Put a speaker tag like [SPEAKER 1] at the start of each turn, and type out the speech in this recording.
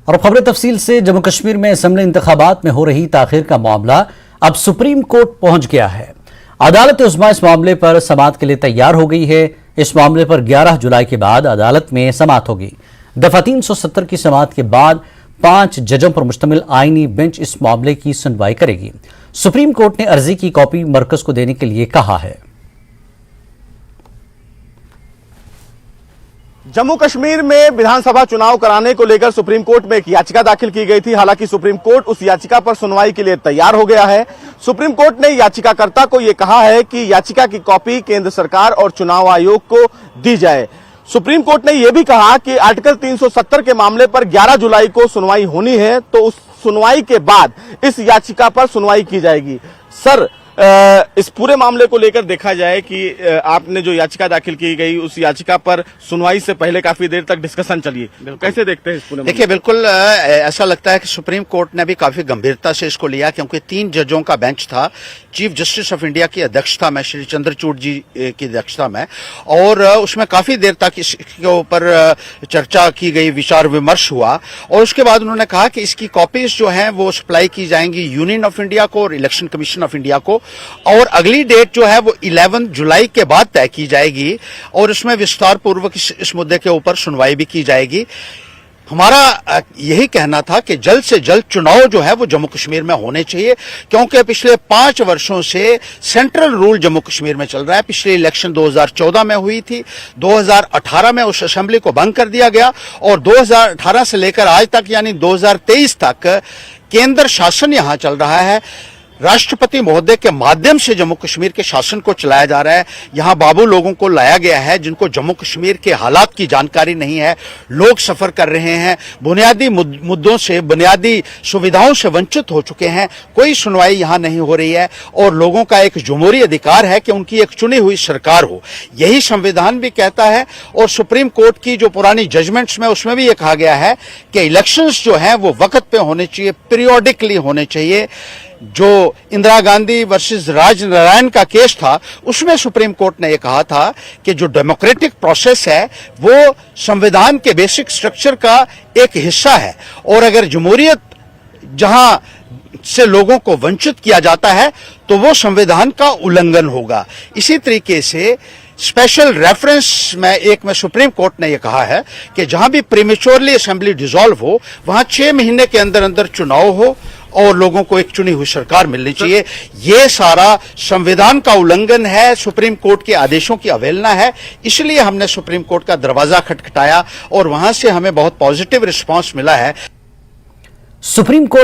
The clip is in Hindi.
[SPEAKER 1] और खबरें तफसील से। जम्मू कश्मीर में असेंबली इंतखाबात में हो रही ताखिर का मामला अब सुप्रीम कोर्ट पहुंच गया है। अदालत उज़्मा इस मामले पर समाअत के लिए तैयार हो गई है। इस मामले पर 11 जुलाई के बाद अदालत में समाअत होगी। दफा 370 की समाअत के बाद 5 जजों पर मुश्तमिल आईनी बेंच इस मामले की सुनवाई करेगी। सुप्रीम कोर्ट ने अर्जी की कॉपी मरकज को देने के लिए कहा है।
[SPEAKER 2] जम्मू कश्मीर में विधानसभा चुनाव कराने को लेकर सुप्रीम कोर्ट में एक याचिका दाखिल की गई थी। हालांकि सुप्रीम कोर्ट उस याचिका पर सुनवाई के लिए तैयार हो गया है। सुप्रीम कोर्ट ने याचिकाकर्ता को यह कहा है कि याचिका की कॉपी केंद्र सरकार और चुनाव आयोग को दी जाए। सुप्रीम कोर्ट ने यह भी कहा कि आर्टिकल 370 के मामले पर 11 जुलाई को सुनवाई होनी है, तो उस सुनवाई के बाद इस याचिका पर सुनवाई की जाएगी। सर, इस पूरे मामले को लेकर देखा जाए कि आपने जो याचिका दाखिल की गई उस याचिका पर सुनवाई से पहले काफी देर तक डिस्कशन चली, कैसे देखते हैं इस पूरे?
[SPEAKER 3] देखिए, बिल्कुल ऐसा लगता है कि सुप्रीम कोर्ट ने भी काफी गंभीरता से इसको लिया, क्योंकि 3 जजों का बेंच था। चीफ जस्टिस ऑफ इंडिया की अध्यक्षता में, श्री चंद्रचूड़ जी की अध्यक्षता में, और उसमें काफी देर तक इसके ऊपर चर्चा की गई, विचार विमर्श हुआ, और उसके बाद उन्होंने कहा कि इसकी कॉपीज जो हैं वो सप्लाई की जाएंगी यूनियन ऑफ इंडिया को और इलेक्शन कमीशन ऑफ इंडिया को, और अगली डेट जो है वो 11 जुलाई के बाद तय की जाएगी और इसमें विस्तार पूर्वक इस मुद्दे के ऊपर सुनवाई भी की जाएगी। हमारा यही कहना था कि जल्द से जल्द चुनाव जो है वो जम्मू कश्मीर में होने चाहिए, क्योंकि पिछले 5 वर्षों से सेंट्रल रूल जम्मू कश्मीर में चल रहा है। पिछले इलेक्शन 2014 में हुई थी, 2018 में उस असेंबली को भंग कर दिया गया, और 2018 से लेकर आज तक यानी 2023 तक केंद्र शासन यहां चल रहा है। राष्ट्रपति महोदय के माध्यम से जम्मू कश्मीर के शासन को चलाया जा रहा है। यहां बाबू लोगों को लाया गया है जिनको जम्मू कश्मीर के हालात की जानकारी नहीं है। लोग सफर कर रहे हैं, बुनियादी मुद्दों से, बुनियादी सुविधाओं से वंचित हो चुके हैं। कोई सुनवाई यहां नहीं हो रही है, और लोगों का एक जमहूरी अधिकार है कि उनकी एक चुनी हुई सरकार हो, यही संविधान भी कहता है। और सुप्रीम कोर्ट की जो पुरानी जजमेंट्स में, उसमें भी ये कहा गया है कि इलेक्शंस जो हैं वो वक्त पे होने चाहिए, पीरियोडिकली होने चाहिए। जो इंदिरा गांधी वर्सेस राज नारायण का केस था, उसमें सुप्रीम कोर्ट ने यह कहा था कि जो डेमोक्रेटिक प्रोसेस है वो संविधान के बेसिक स्ट्रक्चर का एक हिस्सा है, और अगर जमहूरियत जहां से लोगों को वंचित किया जाता है तो वो संविधान का उल्लंघन होगा। इसी तरीके से स्पेशल रेफरेंस में सुप्रीम कोर्ट ने यह कहा है कि जहां भी प्रीमेच्योरली असेंबली डिसॉल्व हो, वहां 6 महीने के अंदर अंदर चुनाव हो और लोगों को एक चुनी हुई सरकार मिलनी चाहिए। ये सारा संविधान का उल्लंघन है, सुप्रीम कोर्ट के आदेशों की अवहेलना है। इसलिए हमने सुप्रीम कोर्ट का दरवाजा खटखटाया और वहां से हमें बहुत पॉजिटिव रिस्पांस मिला है।
[SPEAKER 1] Supreme court